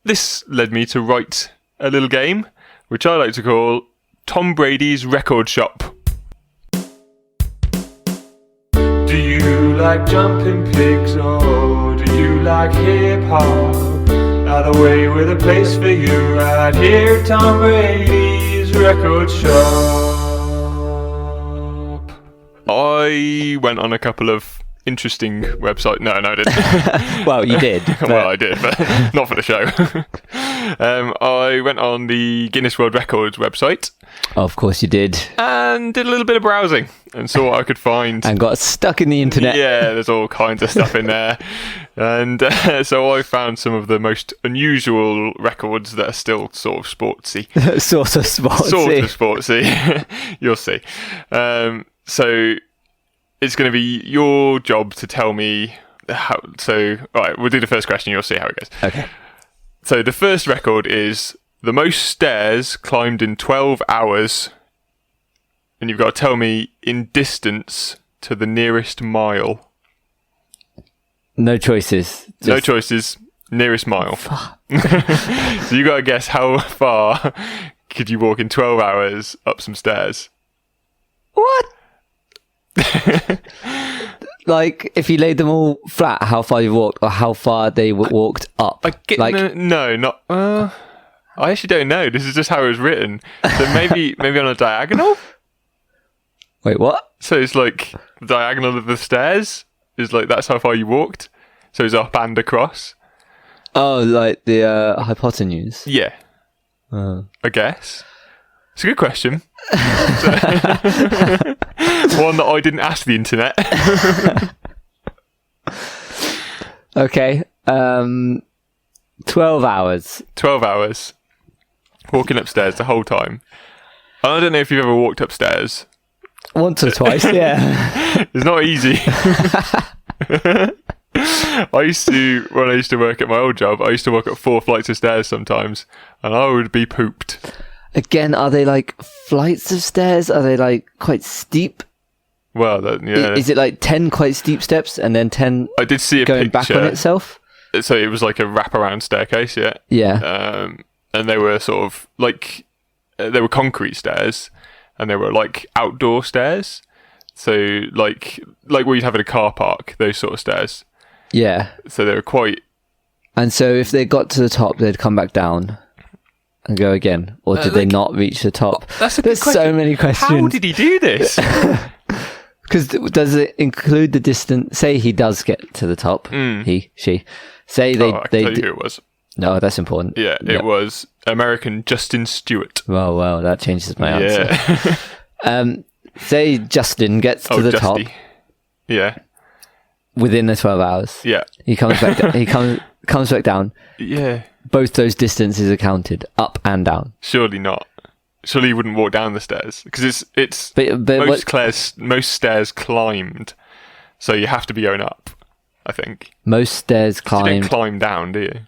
this led me to write a little game, which I like to call Tom Brady's Record Shop. Do you like jumping pigs or do you like hip-hop? Either way, we're the place for you right here, Tom Brady's Record Shop. I went on a couple of interesting websites. No, I didn't. Well, you did. Well, I did, but not for the show. I went on the Guinness World Records website. Of course you did. And did a little bit of browsing and saw what I could find. And got stuck in the internet. Yeah, there's all kinds of stuff in there. And so I found some of the most unusual records that are still sort of sportsy. Sort of sportsy. Sort of sportsy. You'll see. So it's going to be your job to tell me how. So, all right, we'll do the first question. You'll see how it goes. Okay. So the first record is the most stairs climbed in 12 hours. And you've got to tell me in distance to the nearest mile. No choices. No choices. Nearest mile. So you got to guess how far could you walk in 12 hours up some stairs? What? Like, if you laid them all flat, how far you walked, or how far they walked up? No, not. I actually don't know. This is just how it was written. So maybe on a diagonal. Wait, what? So it's like the diagonal of the stairs is like that's how far you walked. So it's up and across. Oh, like the hypotenuse. Yeah, I guess. It's a good question. One that I didn't ask the internet. Okay. 12 hours. 12 hours. Walking upstairs the whole time. And I don't know if you've ever walked upstairs. Once or twice, yeah. It's not easy. When I used to work at my old job, I used to walk up 4 flights of stairs sometimes, and I would be pooped. Again, are they like flights of stairs? Are they like quite steep? Well, yeah. Is it like 10 quite steep steps and then 10 I did see a going picture. back on itself? So it was like a wraparound staircase, yeah. Yeah. And they were sort of like, they were concrete stairs, and they were like outdoor stairs. So like where you'd have in a car park, those sort of stairs. Yeah. So they were quite... And so if they got to the top, they'd come back down and go again? Or did they not reach the top? That's a There's good question. so many questions. How did he do this? Because does it include the distance? Say he does get to the top. She. Say they... I can tell you who it was. No, that's important. Yeah, it was American Justin Stewart. Well, that changes my answer. Yeah. Say Justin gets to the Justy. top. Yeah. Within the 12 hours. Yeah. He comes back down. He comes back down. Yeah. Both those distances are counted, up and down. Surely not. Surely he wouldn't walk down the stairs because it's most stairs climbed, so you have to be going up. I think most stairs You climbed. don't climb down, do you?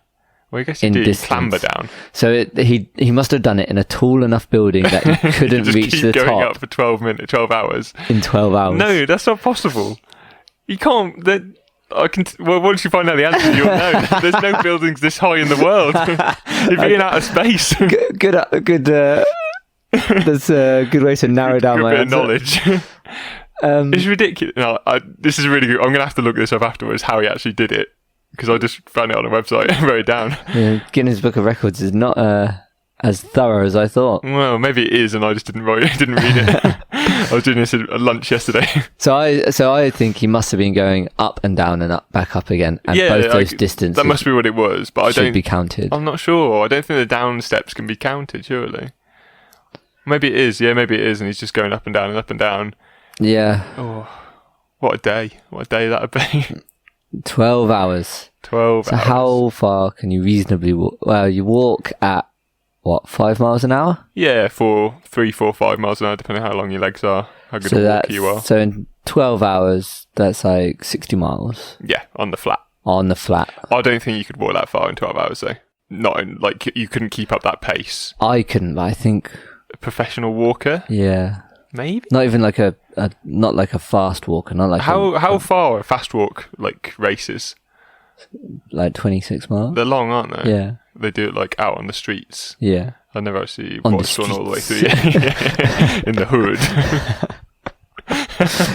Well, I guess you In do. You distance. clamber down. So he must have done it in a tall enough building that he couldn't just reach keep the going top up for 12 hours. in 12 hours. No, that's not possible. You can't. Well, once you find out the answer, you'll know. There's no buildings this high in the world. You're being out of space. Good. That's a good way to narrow down my bit answer. of knowledge. It's ridiculous. No, this is really good. I'm going to have to look this up afterwards, how he actually did it, because I just found it on a website and wrote it down. Yeah, Guinness Book of Records is not as thorough as I thought. Well, maybe it is, and I just didn't read it. I was doing this at lunch yesterday. So I think he must have been going up and down and back up again, and both those distances. That must be what it was, but I should don't be counted. I'm not sure. I don't think the down steps can be counted. Surely, maybe it is. Yeah, maybe it is, and he's just going up and down and up and down. Yeah. Oh, what a day! What a day that would be. 12 hours. 12 So hours. how far can you reasonably walk? Well, you walk at, 5 miles an hour? Yeah, 3, 4, 5 miles an hour, depending on how long your legs are, how good a walker you are. So in 12 hours, that's like 60 miles. Yeah, on the flat. On the flat. I don't think you could walk that far in 12 hours, though. Not in, you couldn't keep up that pace. I couldn't, but I think... A professional walker? Yeah. Maybe? Not even like not like a fast walker, not like How far a fast walk, races? like 26 miles. They're long, aren't they? Yeah. They do it like out on the streets. Yeah. I never actually On the watched one all the way through. streets. Yeah. In the hood.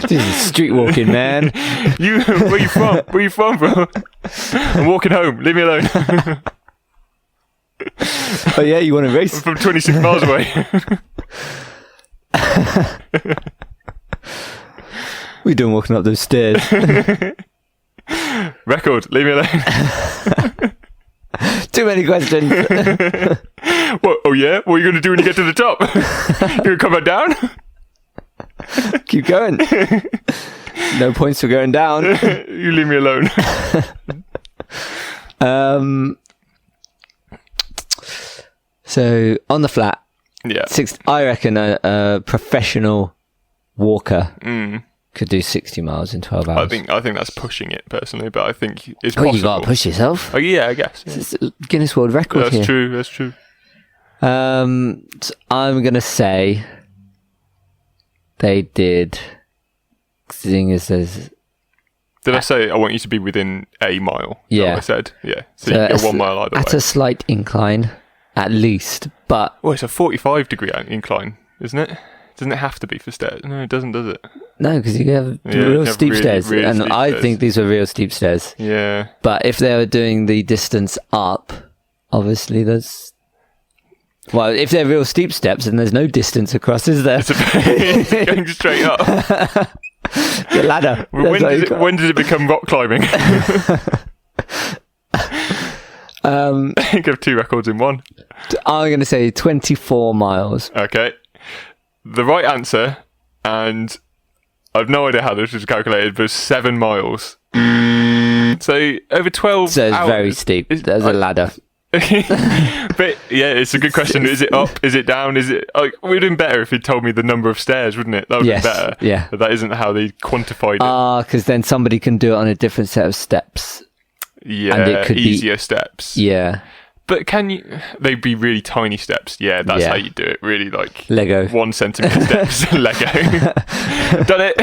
This is street walking, man. Where you from? Where you from, bro? I'm walking home. Leave me alone. Oh yeah, you want to race? I'm from 26 miles away. What are you doing walking up those stairs? Record. Leave me alone. Too many questions. What? Oh yeah? What are you going to do when you get to the top? You going to come back down? Keep going. No points for going down. You leave me alone. So on the flat, Yeah. I reckon a professional walker could do 60 miles in 12 hours. I think that's pushing it personally, but I think it's Oh, possible. you got to push yourself. Oh yeah, I guess. Yeah. It's a Guinness World Record That's here. true. That's true. So I'm gonna say they did. Seeing as there's Did I say I want you to be within a mile? Is that Yeah. what I said. Yeah. So you can go 1 mile either at way. a slight incline, at least. But Well, it's a 45-degree incline, isn't it? Doesn't it have to be for stairs? No, it doesn't, does it? no, because you have Yeah, you real have steep really, stairs, really and steep I stairs. think these were real steep stairs. Yeah. But if they were doing the distance up, obviously there's. Well, if they're real steep steps, then there's no distance across, is there? It's going straight up. The ladder. When did it become rock climbing? You have 2 records in one. I'm going to say 24 miles. Okay. The right answer, and I've no idea how this was calculated, but 7 miles. So over 12 So it's hours. very steep. There's a ladder. But yeah, it's a good question. Is it up? Is it down? Is it? Like, we'd been better if he'd told me the number of stairs, wouldn't it? That would Yes, be better. yeah. But that isn't how they quantified it. Because then somebody can do it on a different set of steps. Yeah, and it could be- easier steps. Yeah. But can you? They'd be really tiny steps. Yeah, that's Yeah. how you do it. Really, like Lego. 1 centimeter steps. Lego. Done it.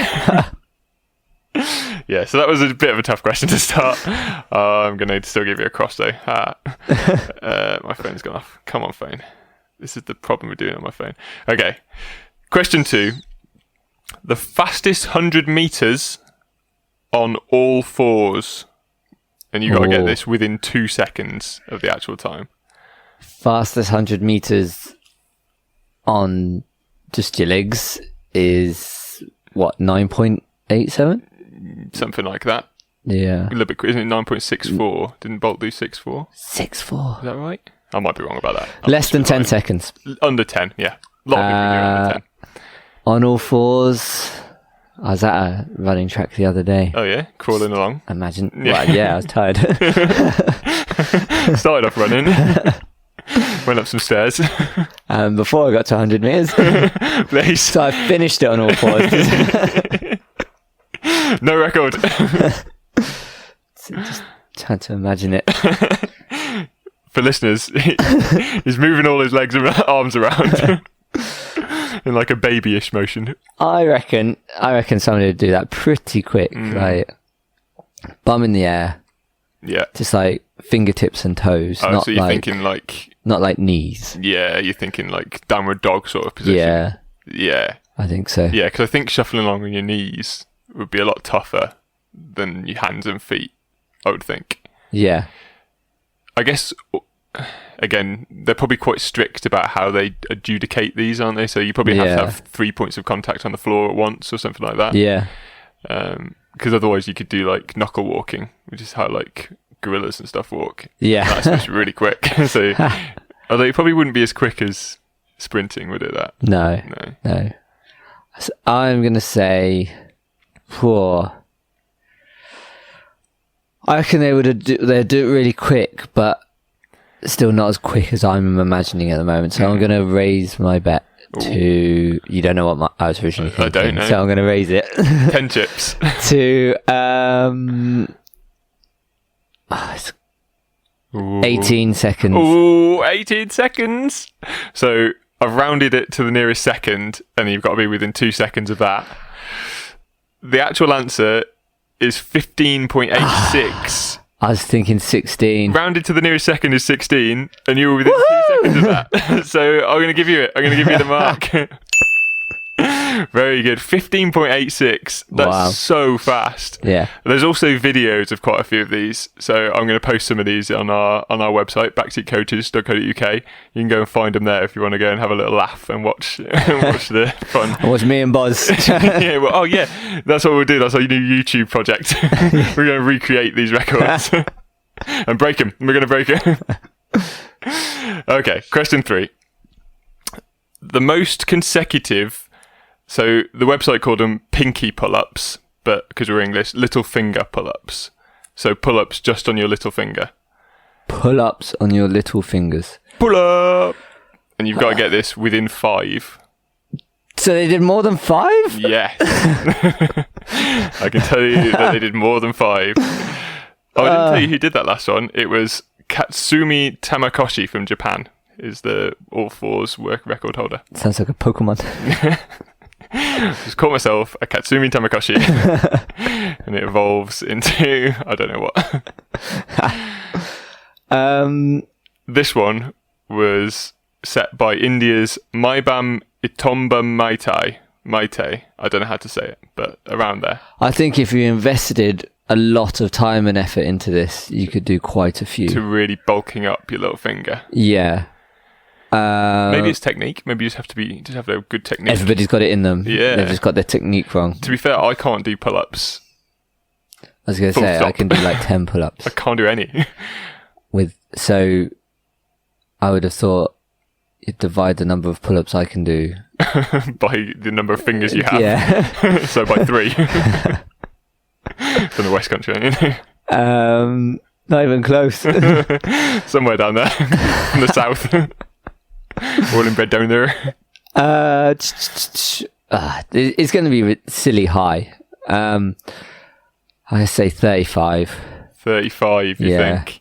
Yeah, so that was a bit of a tough question to start. I'm going to still give you a cross though. My phone's gone off. Come on, phone. This is the problem with doing it on my phone. Okay. Question 2. The fastest 100 meters on all fours. And you got to get Oh. this within 2 seconds of the actual time. Fastest 100 meters on just your legs is, what, 9.87? Something like that. Yeah. A little bit, isn't it 9.64? Didn't Bolt do 6.4? 6.4. Is that right? I might be wrong about that. I'm Less than not 10 sure. seconds. Under 10, yeah. A lot of people do under 10. On all fours. I was at a running track the other day. Oh yeah, crawling along. Imagine. Yeah. Well, yeah, I was tired. Started off running. Went up some stairs. Before I got to 100 meters. Place. So I finished it on all fours. No record. Just had to imagine it. For listeners, he's moving all his legs and arms around in like a babyish motion. I reckon somebody would do that pretty quick. Like, bum in the air. Yeah. Just like fingertips and toes. Oh, not so you're like, thinking like, not like knees. yeah, you're thinking like downward dog sort of position. Yeah, Yeah. I think so. Yeah, because I think shuffling along on your knees would be a lot tougher than your hands and feet, I would think. Yeah. I guess, again, they're probably quite strict about how they adjudicate these, aren't they? So you probably have to have 3 points of contact on the floor at once or something like that. Yeah. Because otherwise you could do like knuckle walking, which is how like gorillas and stuff walk. Yeah. That's just really quick. So, although it probably wouldn't be as quick as sprinting, would it? That No. So I'm going to say, I reckon they'd do it really quick, but still not as quick as I'm imagining at the moment. So I'm going to raise my bet to, you don't know what I was originally thinking. I don't know. So I'm going to raise it 10 chips. to 18 seconds. Ooh, 18 seconds. So I've rounded it to the nearest second, and you've got to be within 2 seconds of that. The actual answer is 15.86. I was thinking 16. Rounded to the nearest second is 16, and you were within 2 seconds of that. So I'm going to give you it. I'm going to give you the mark. Very good. 15.86. That's Wow. so fast. Yeah. There's also videos of quite a few of these. So I'm going to post some of these on our website, backseatcoaches.co.uk. You can go and find them there if you want to go and have a little laugh and watch the fun. It was me and Boz. Yeah, well, oh yeah, that's what we'll do. That's our new YouTube project. We're going to recreate these records and break them. We're going to break them. Okay, question 3. The most consecutive, so the website called them pinky pull-ups, but because we're English, little finger pull-ups. So pull-ups just on your little finger. Pull-ups on your little fingers. Pull up! And you've got to get this within 5. So they did more than 5? Yes. I can tell you that they did more than 5. Oh, I didn't tell you who did that last one. It was Katsumi Tamakoshi from Japan. Is the all fours work record holder. Sounds like a Pokemon. Just caught myself a Katsumi Tamakoshi. And it evolves into I don't know what. This one was set by India's Maibam Itomba Maite. I don't know how to say it, but around there. I think if you invested a lot of time and effort into this, you could do quite a few. To really bulking up your little finger. Yeah. Maybe it's technique. Maybe you just have a good technique. Everybody's got it in them. Yeah. They've just got their technique wrong. To be fair, I can't do pull-ups. I was going to say, I can do like 10 pull-ups. I can't do any. So I would have thought you'd divide the number of pull-ups I can do. By the number of fingers you have. Yeah. So by 3. From the West Country, aren't you? Not even close. Somewhere down there. From the South. All in bed down there. It's going to be silly high. I say 35. 35, you think?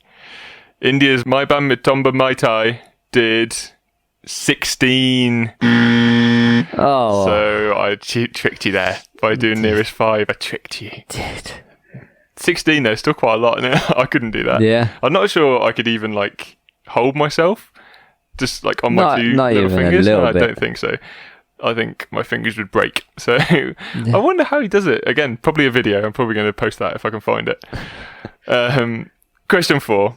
India's Maibam Mitomba Maitai did 16. Oh. So I tricked you there by doing nearest 5. I tricked you. Did. 16 though, still quite a lot. I couldn't do that. Yeah. I'm not sure I could even like hold myself. Just like on my two not little even fingers. a little I bit. don't think so. I think my fingers would break. So I wonder how he does it. Again, probably a video. I'm probably going to post that if I can find it. Question 4.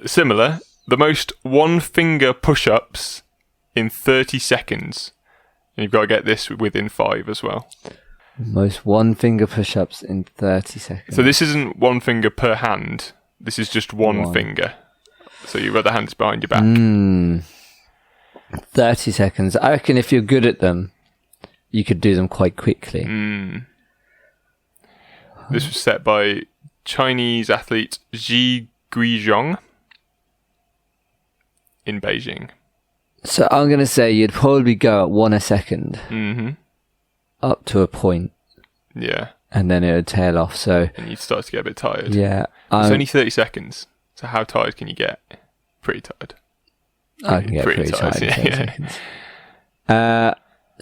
Similar. The most one-finger push-ups in 30 seconds. And you've got to get this within 5 as well. Most one-finger push-ups in 30 seconds. So this isn't one finger per hand. This is just one finger. So your other hand's behind your back. 30 seconds. I reckon if you're good at them, you could do them quite quickly. This was set by Chinese athlete Ji Guizhong in Beijing. So I'm going to say you'd probably go at 1 a second. Mm-hmm. Up to a point. Yeah. And then it would tail off. So And you'd start to get a bit tired. yeah. It's only 30 seconds. So how tired can you get? Pretty tired. I can get pretty tired in 30 yeah. seconds.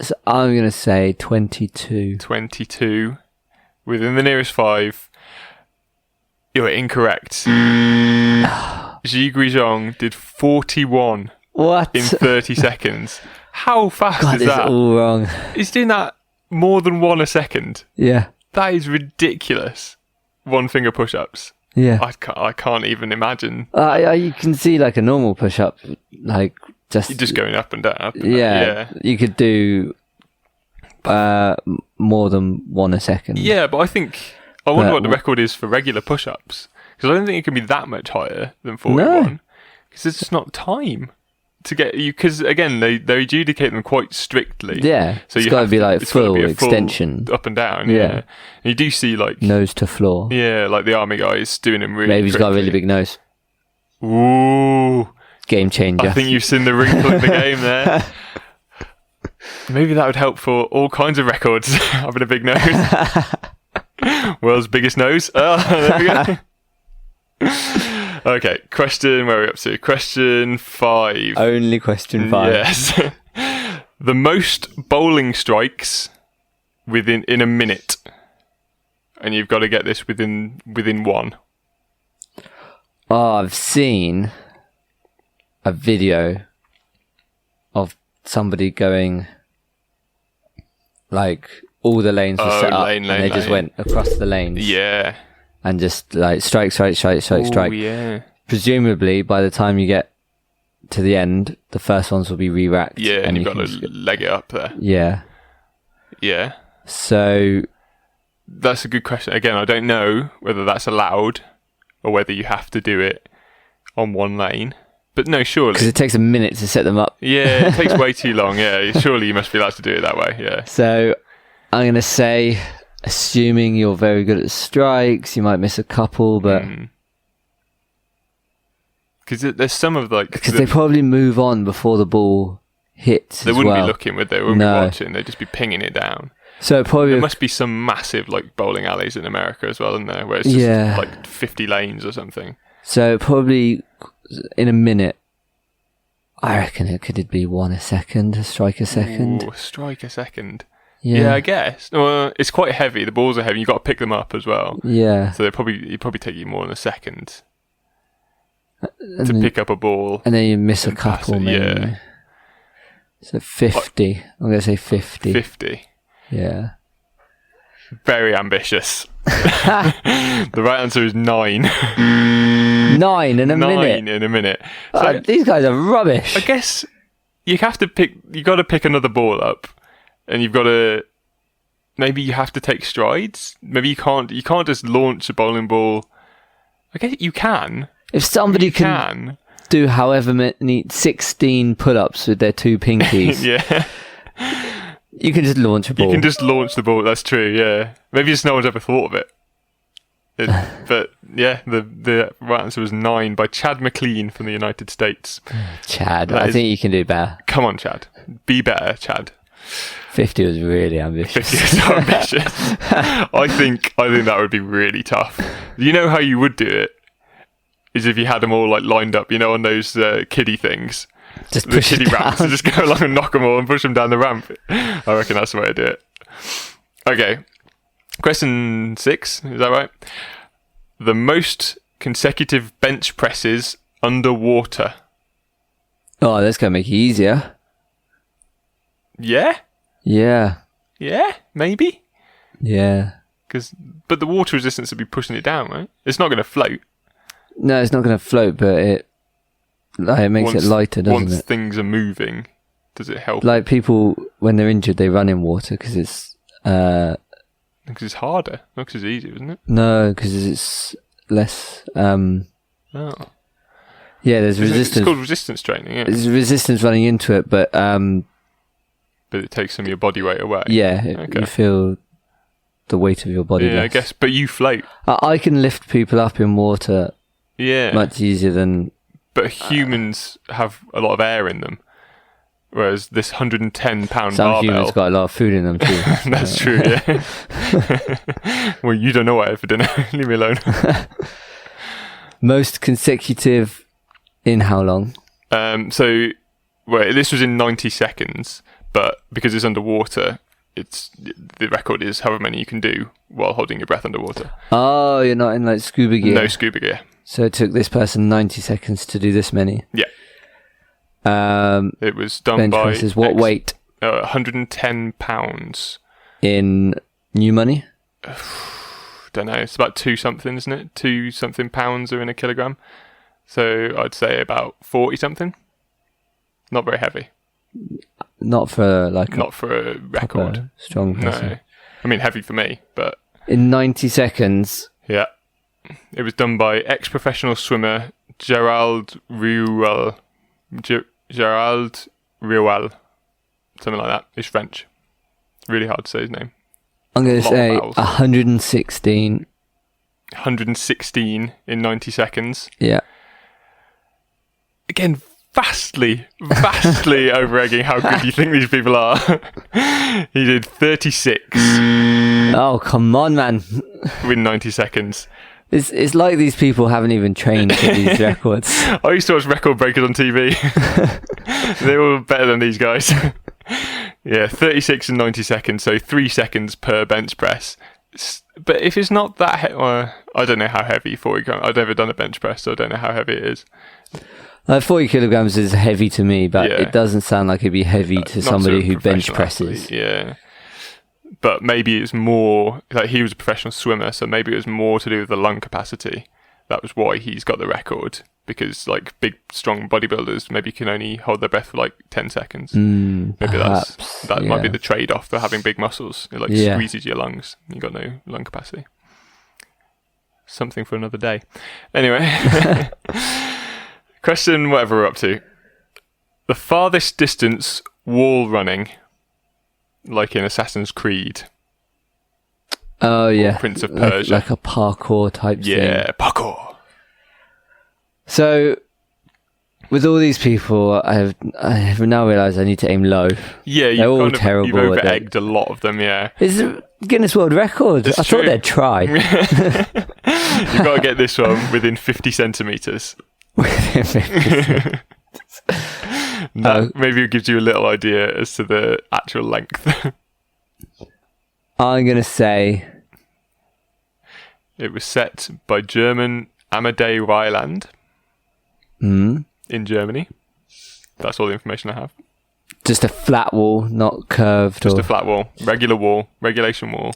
So I'm going to say 22. 22. Within the nearest 5. You're incorrect. Ji Guizhong did 41 What? in 30 seconds. How fast God, is it's that? all wrong. He's doing that more than 1 a second. Yeah. That is ridiculous. One finger push-ups. Yeah. I can't even imagine. You can see like a normal push-up, like You're just going up and down. Up and down. yeah. You could do more than 1 a second. Yeah, but I wonder But what the record is for regular push-ups. Because I don't think it can be that much higher than 41. Because it's just not time to get you. Because again, they adjudicate them quite strictly. Yeah. So It's got to be like it's gotta full be a extension. up and down. Yeah. Yeah. And you do see like Nose to floor. yeah, like the army guys doing them really. Maybe he's got a really quickly. big nose. Ooh. Game changer. I think you've seen the wrinkle in the game there. Maybe that would help for all kinds of records, having a big nose. World's biggest nose. Oh, there we go. Okay, where are we up to? Question 5. Only question 5. Yes. The most bowling strikes in a minute. and you've got to get this within one. Oh, I've seen a video of somebody going, like, all the lanes were set up, and they just went across the lanes. Yeah. And just, like, strike. Yeah. Presumably, by the time you get to the end, the first ones will be re-racked. Yeah, and you've got to leg it up there. Yeah. Yeah. So... That's a good question. Again, I don't know whether that's allowed or whether you have to do it on one lane. But no, surely. Because it takes a minute to set them up. Yeah, it takes way too long. Yeah, surely you must be allowed to do it that way. Yeah. So I'm going to say, assuming you're very good at strikes, you might miss a couple, but... Because there's some of like... Because they probably move on before the ball hits. They wouldn't be looking, would they? They wouldn't be watching. They'd just be pinging it down. So probably there must be some massive like bowling alleys in America as well, isn't there? Where it's just like 50 lanes or something. So probably in a minute, I reckon it could be a strike a second. Ooh, strike a second. Yeah, I guess. Well, it's quite heavy. The balls are heavy. You've got to pick them up as well. Yeah. So it'd probably take you more than a second to pick up a ball. And then you miss a couple, maybe. Yeah. So 50. I'm going to say 50. 50. Yeah. Very ambitious. The right answer is 9. 9 in a minute. 9 in a minute. So, these guys are rubbish. I guess you got to pick another ball up, and you've got to, maybe you have to take strides. Maybe you can't just launch a bowling ball. I guess you can. If somebody can do however many 16 pull-ups with their 2 pinkies. Yeah. You can just launch a ball. You can just launch the ball. That's true. Yeah. Maybe just no one's ever thought of it. But yeah, the right answer was 9 by Chad McLean from the United States. Chad, I think you can do better. Come on, Chad. Be better, Chad. 50 was really ambitious. 50 is so ambitious. I think that would be really tough. You know how you would do it? Is if you had them all like lined up, on those kiddie things. Just the kiddie ramps, and just go along and knock them all and push them down the ramp. I reckon that's the way to do it. Okay. Question 6, is that right? The most consecutive bench presses underwater. Oh, that's going to make it easier. Yeah? Yeah. Yeah? Maybe? Yeah. But the water resistance would be pushing it down, right? It's not going to float. No, it's not going to float, but it makes it lighter, doesn't it? Once things are moving, does it help? Like people, when they're injured, they run in water because it's... because it's harder, not because it's easier, isn't it? No, because it's less... Oh. Yeah, there's resistance. It's called resistance training, yeah. There's resistance running into it, but... but it takes some of your body weight away. Yeah, you feel the weight of your body less. I guess, but you float. I can lift people up in water much easier than... But humans have a lot of air in them, whereas this 110-pound barbell... Some humans got a lot of food in them too. That's true, yeah. Well, you don't know what I had for dinner. Leave me alone. Most consecutive in how long? This was in 90 seconds, but because it's underwater, the record is however many you can do while holding your breath underwater. Oh, you're not in like scuba gear? No scuba gear. So it took this person 90 seconds to do this many? Yeah. It was done bench by... presses. What weight? 110 pounds. In new money? Don't know. It's about 2 something, isn't it? 2 something pounds are in a kilogram. So I'd say about 40 something. Not very heavy. Not for a record. Strong person. No. I mean, heavy for me, but... In 90 seconds? Yeah. It was done by ex-professional swimmer Gerald Ruel. Gerald Ruel. Something like that. He's French. It's really hard to say his name. I'm going to say 116. 116 in 90 seconds. Yeah. Again, vastly over-egging how good you think these people are. He did 36. Oh, come on, man. Within 90 seconds. It's like these people haven't even trained for these records. I used to watch record breakers on TV. They were better than these guys. Yeah, 36 in 90 seconds, so 3 seconds per bench press. But if it's not that I don't know how heavy 40 grams. I've never done a bench press, so I don't know how heavy it is. 40 kilograms is heavy to me, but Yeah. it doesn't sound like it'd be heavy to Not somebody a who bench professional presses. athlete, yeah. But maybe it's more like he was a professional swimmer, so maybe it was more to do with the lung capacity. That was why he's got the record, because like big, strong bodybuilders maybe can only hold their breath for like 10 seconds. Maybe Perhaps, that might be yeah. the trade-off for having big muscles. It like Yeah. squeezes your lungs. You got no lung capacity. Something for another day. Anyway, question whatever we're up to. The farthest distance wall running, like in Assassin's Creed. Oh yeah, Prince of like, Persia. like a parkour type thing. Yeah, parkour. So, with all these people, I have now realised I need to aim low. Yeah, They're all you've terrible You've at that. over-egged a lot of them, yeah. It's a Guinness World Record. It's I true. thought they'd try. You've got to get this one within 50 centimetres. That maybe it gives you a little idea as to the actual length. I'm going to say... It was set by German Amadei Weiland in Germany. That's all the information I have. Just a flat wall, not curved. Just a flat wall, regular wall, regulation wall.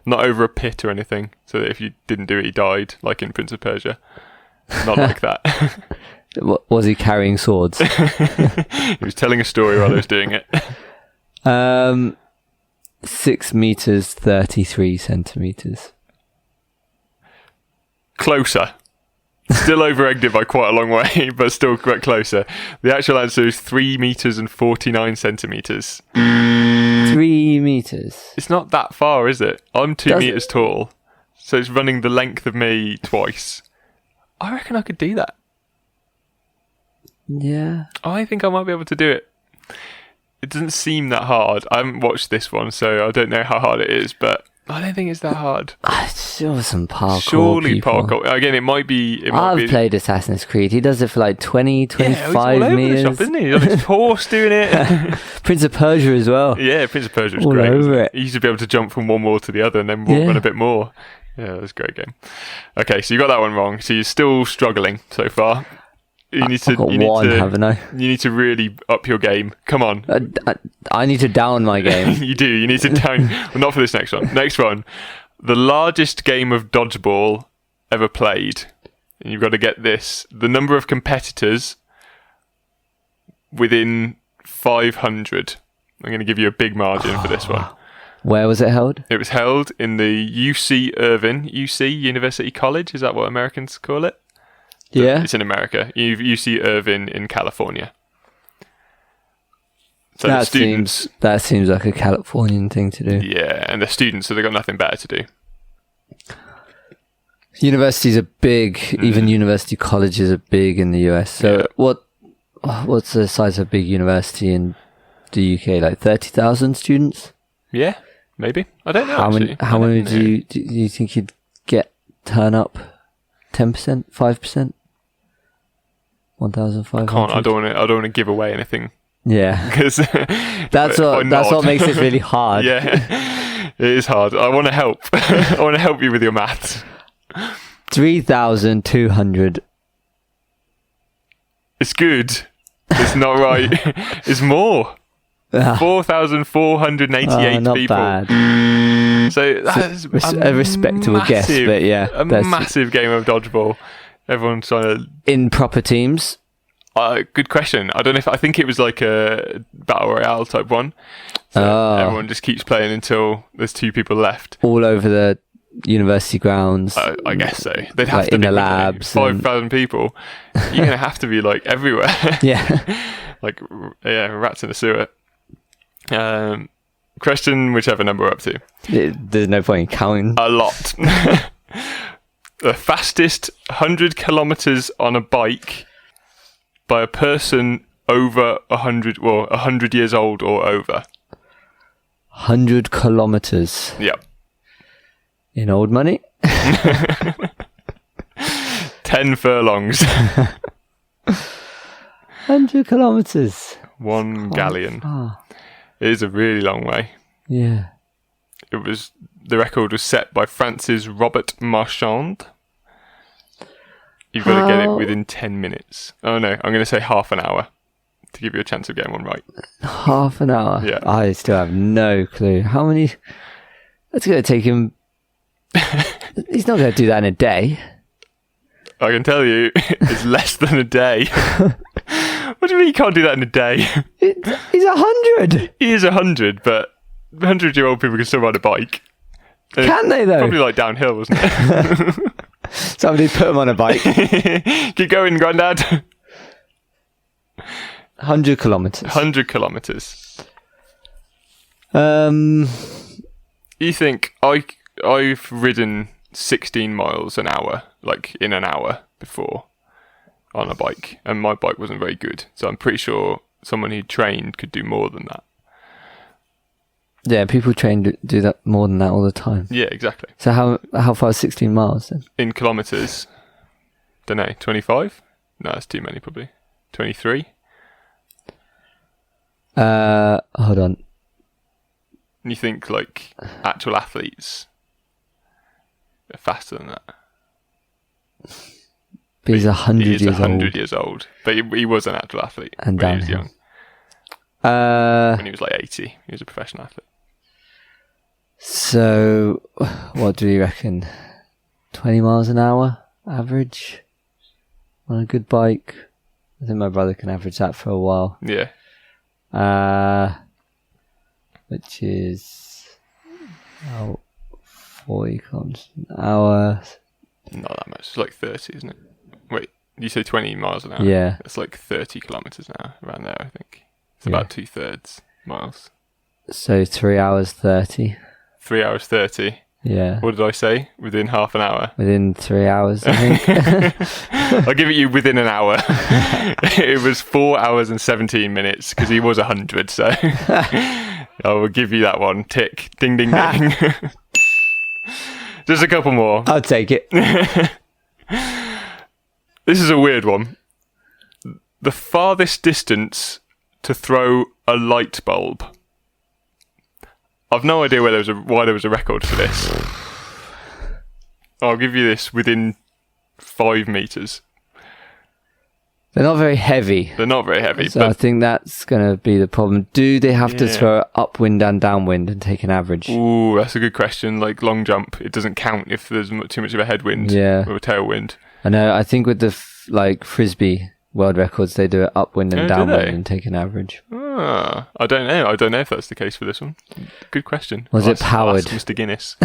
Not over a pit or anything, so that if you didn't do it, he died, like in Prince of Persia. Not like that. Was he carrying swords? He was telling a story while he was doing it. 6 meters, 33 centimeters. Closer. Still over-egged it by quite a long way, but still quite closer. The actual answer is 3 meters and 49 centimeters. 3 meters. It's not that far, is it? I'm 2 Does it? meters tall, so it's running the length of me twice. I reckon I could do that. Yeah. I think I might be able to do it. It doesn't seem that hard. I haven't watched this one, so I don't know how hard it is, but I don't think it's that hard. Sure, some parkour Surely people. parkour. Again, it might be... I've played Assassin's Creed. He does it for like 20, 25 he's all over meters. the shop, isn't he? He's on his horse doing it. Prince of Persia as well. Yeah, Prince of Persia was All great. over it. He used to be able to jump from one wall to the other and then run a bit more. Yeah, it was a great game. Okay, so you got that one wrong. So you're still struggling so far. You need to. I've got You need one, to. haven't I? You need to really up your game. Come on. I need to down my game. You do. You need to down. Well, not for this next one. Next one. The largest game of dodgeball ever played. And you've got to get this. The number of competitors within 500. I'm going to give you a big margin for this one. Where was it held? It was held in the UC Irvine, UC, University College. Is that what Americans call it? Yeah. It's in America. UC Irvine in California. So the That students... seems like a Californian thing to do. Yeah, and they're students, so they've got nothing better to do. Universities are big. Even university colleges are big in the US. So what's the size of a big university in the UK? Like 30,000 students? Yeah, maybe. I don't know, How actually. many? How many do you think you'd get turn up? 10%? 5%? 1,500? I don't want to give away anything. Yeah. Because That's what makes it really hard. Yeah, it is hard. I want to help. I want to help you with your maths. 3,200. It's good. It's not right. It's more. 4,488 not people. bad. So that's A respectable guess, but yeah. A massive game of dodgeball. Everyone's trying to... In proper teams? Good question. I don't know I think it was like a battle royale type one. So everyone just keeps playing until there's 2 people left. All over the university grounds. I guess so. They'd have like to in be the labs. 5,000 people. You're gonna have to be like everywhere. Yeah. Like rats in a sewer. Question, whichever number we're up to. There's no point in counting. A lot. The fastest 100 kilometers on a bike by a person over 100 years old or over. 100 kilometers. Yep. In old money? 10 furlongs. 100 kilometers. 1 galleon. Ah, It is a really long way. yeah. The record was set by France's Robert Marchand. You've got to get it within 10 minutes. Oh no, I'm going to say half an hour to give you a chance of getting one right. Half an hour? Yeah. I still have no clue. How many... That's going to take him... He's not going to do that in a day. I can tell you, it's less than a day. What do you mean you can't do that in a day? He's 100! He is 100, but 100-year-old people can still ride a bike. Can they, though? Probably like downhill, wasn't it? Somebody put him on a bike. Keep going, Grandad. 100 kilometres. 100 kilometres. Um, You think I've ridden 16 miles an hour, like in an hour before, on a bike, and my bike wasn't very good. So I'm pretty sure someone who trained could do more than that. yeah, people do that more than that all the time. Yeah, exactly. So how far is 16 miles then? In kilometres, don't know, 25? No, that's too many probably. 23? Hold on. And you think like actual athletes are faster than that? But he's 100 He is years 100 old. years old. But he was an actual athlete And when he was downhill. young. When he was like 80, he was a professional athlete. So, what do you reckon? 20 miles an hour average on a good bike? I think my brother can average that for a while. Yeah. Which is 40 kilometers an hour. Not that much. It's like 30, isn't it? Wait, you say 20 miles an hour? Yeah. It's like 30 kilometres an hour, around there, I think. It's Yeah. about 2/3 miles. So 3 hours 30. 3 hours 30. Yeah. What did I say? Within half an hour? Within 3 hours, I think. I'll give it you within an hour. It was 4 hours and 17 minutes because he was 100, so I will give you that one. Tick. Ding, ding, ding. Just a couple more. I'll take it. This is a weird one. The farthest distance to throw a light bulb. I've no idea why there was a record for this. I'll give you this within 5 metres. They're not very heavy. They're not very heavy, So I but think that's going to be the problem. Do they have to Yeah. throw it upwind and downwind and take an average? ooh, that's a good question. Like long jump, it doesn't count if there's too much of a headwind Yeah. or a tailwind. I know. I think with the frisbee world records, they do it upwind and Oh, do downwind they? and take an average. I don't know. I don't know if that's the case for this one. Good question. Was it I'll ask powered? Mr. Guinness.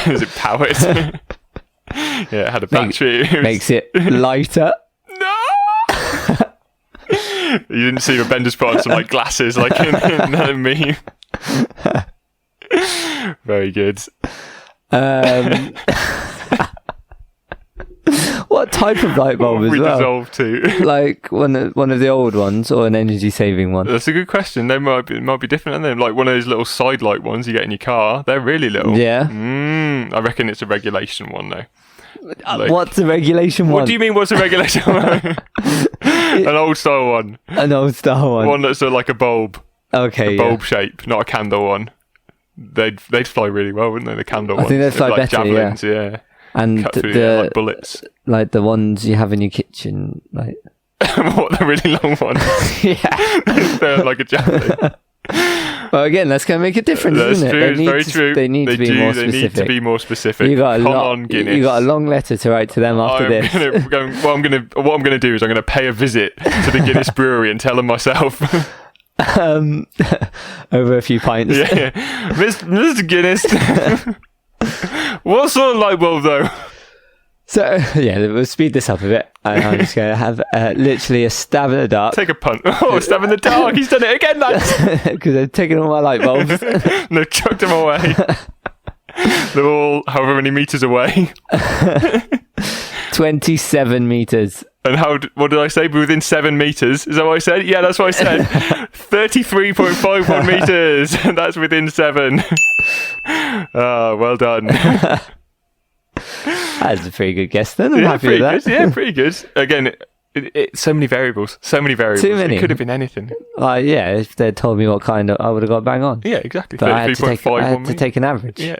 Is it powered? Yeah, it had a battery. It was- Makes it lighter. No! You didn't see the Bender's put on some like glasses like in that meme. Very good. What type of light bulb as we well? dissolve to. Like one of the old ones or an energy saving one? That's a good question. They might be different, aren't they? Like one of those little side light ones you get in your car. They're really little. Yeah. I reckon it's a regulation one though. Like- What's the regulation one? What do you mean? What's a regulation one? An old style one. An old style one. One that's like a bulb. Okay. Bulb shape, not a candle one. They'd fly really well, wouldn't they? The candle I ones. think they'd fly like better, javelins, yeah. And Cut through the air like bullets. like the ones you have in your kitchen, like What, the really long ones? yeah. They're like a javelin. Well, again, that's going to make a difference, That's isn't it? true. They It's need very to, true. They need to be more They need specific. to be more specific. You got a Come lot. on, Guinness. You got a long letter to write to them after this. What I'm gonna do is I'm gonna pay a visit to the Guinness brewery and tell them myself. Over a few pints. Yeah, Mr. Guinness. What sort of light bulb though? So yeah, we'll speed this up a bit. And I'm just going to have literally a stab in the dark Take a punt. Oh, stab in the dark. He's done it again, lads. because they've taken all my light bulbs. No, chucked them away. They're all however many meters away. 27 meters. And what did I say? Within 7 meters? Is that what I said? Yeah, that's what I said. 33.51 meters. That's within 7. Well done. That's a pretty good guess then. I'm happy with that. Good. Yeah, pretty good. Again, So many variables. So many variables. Too many. It could have been anything. Yeah, if they'd told me what kind, I would have got bang on. Yeah, exactly. But I had to mean. take an average. Yeah,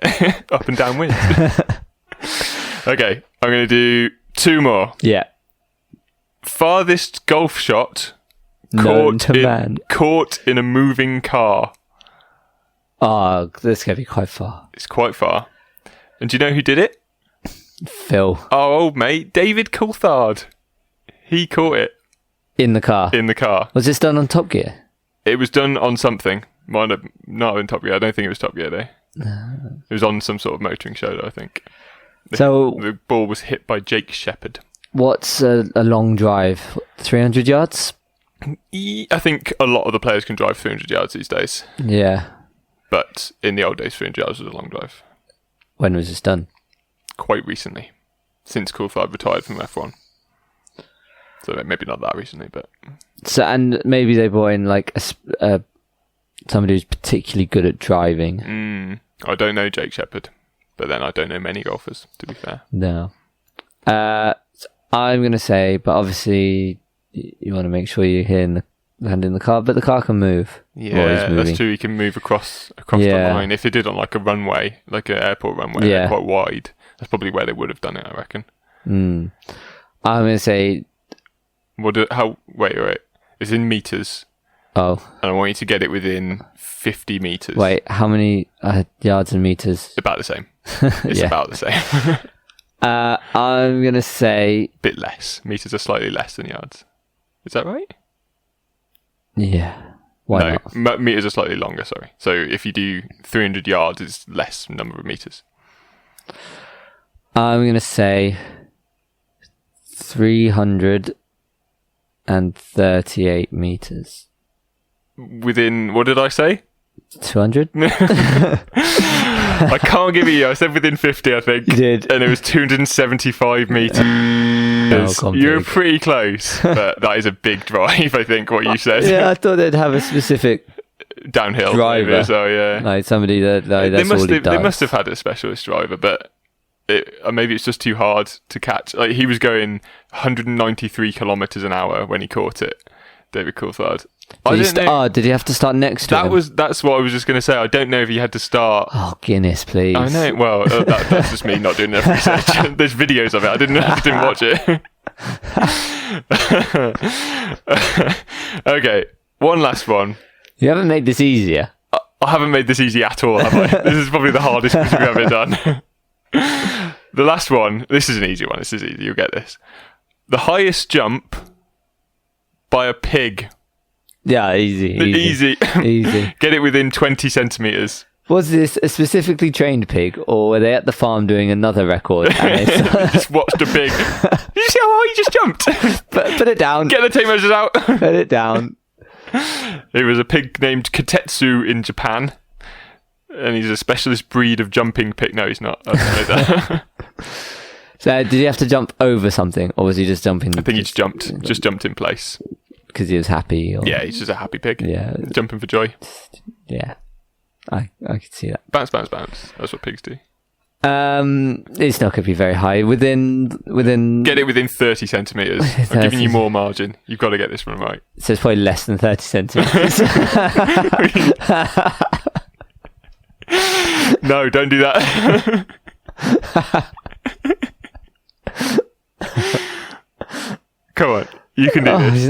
up and down winds. Okay, I'm going to do 2 more. Yeah. Farthest golf shot Known to man. caught in a moving car. Oh, this is going to be quite far. It's quite far. And do you know who did it? Phil. Our old mate, David Coulthard. He caught it In the car. in the car. Was this done on Top Gear? It was done on something. Might have not in Top Gear. I don't think it was Top Gear though. It was on some sort of motoring show though, I think. So, The ball was hit by Jake Shepherd. what's a long drive? 300 yards? I think a lot of the players can drive 300 yards these days. Yeah. But in the old days, 300 yards was a long drive. When was this done? Quite recently. Since Coulthard retired from F1. So maybe not that recently, but... So, and maybe they brought in like somebody who's particularly good at driving. I don't know Jake Shepherd. But then I don't know many golfers, to be fair. No. So I'm going to say, but obviously you want to make sure you're hitting the hand in the car, but the car can move. Yeah, that's true. He can move across the line. If they did on like a runway, like an airport runway, they're quite wide. That's probably where they would have done it, I reckon. I'm going to say... Wait. It's in meters. Oh. And I want you to get it within 50 meters. Wait, how many yards and meters? About the same. It's about the same. I'm going to say... Bit less. Meters are slightly less than yards. Is that right? Yeah. Why not? Meters are slightly longer, sorry. So if you do 300 yards, it's less number of meters. I'm going to say 338 meters. Within, what did I say? 200? 200? I can't give it you. I said within 50, I think. You did. And it was 275 metres. You're pretty close, but that is a big drive, I think, what you said. Yeah, I thought they'd have a specific downhill driver. Maybe, so, yeah. Like somebody that's all he does. They must have had a specialist driver, but maybe it's just too hard to catch. Like he was going 193 kilometres an hour when he caught it, David Coulthard. Did he have to start next to him? That's what I was just going to say. I don't know if he had to start. Oh, Guinness, please. I know. Well, that's just me not doing enough research. There's videos of it. I didn't watch it. Okay, one last one. You haven't made this easier. I haven't made this easy at all, have I? This is probably the hardest quiz we've ever done. The last one. This is an easy one. This is easy. You'll get this. The highest jump by a pig. Yeah, easy. Easy. Get it within 20 centimetres. Was this a specifically trained pig, or were they at the farm doing another record? And Just watched a pig. Did you see how high he just jumped? Put it down. Get the tape measures out. Put it down. It was a pig named Kotetsu in Japan. And he's a specialist breed of jumping pig. No, he's not. I don't know that. So did he have to jump over something, or was he just jumping? I think he just jumped in place. Because he was happy? Or... Yeah, he's just a happy pig. Yeah. Jumping for joy. Yeah. I could see that. Bounce, bounce, bounce. That's what pigs do. It's not going to be very high. Within. Get it within 30 centimetres. I'm giving you more margin. You've got to get this one right. So it's probably less than 30 centimetres. No, don't do that. Come on. You can do this.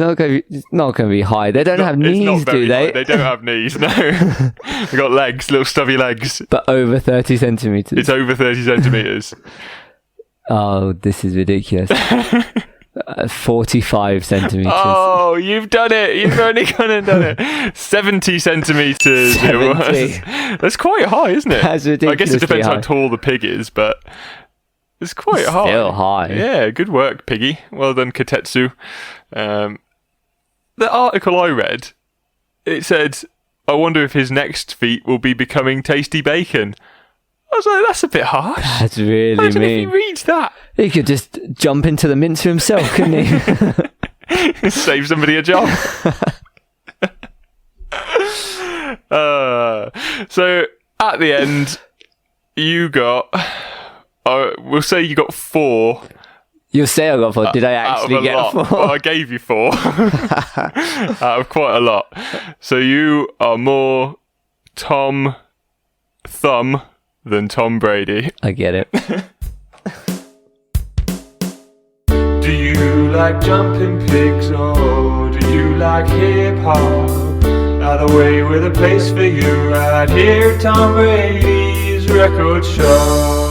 It's not going to be high. They don't have knees, do they? High. They don't have knees, no. They've got legs, little stubby legs. But over 30 centimetres. It's over 30 centimetres. Oh, this is ridiculous. 45 centimetres. Oh, you've done it. You've only gone and done it. 70 centimetres it was. That's quite high, isn't it? That's ridiculous. I guess it depends how tall the pig is, but it's quite high. Still high. Yeah, good work, piggy. Well done, Kotetsu. The article I read, it said, I wonder if his next feat will be becoming tasty bacon. I was like, that's a bit harsh. That's really Imagine mean. if he reads that. He could just jump into the mincer himself, couldn't he? Save somebody a job. So, at the end, you got... we'll say you got 4 You'll say I got 4. Did I actually get lot. 4? Well, I gave you 4 out of quite a lot. So you are more Tom Thumb than Tom Brady. I get it. Do you like jumping pigs or do you like hip hop? Either way, we're the place for you right here, Tom Brady's record show.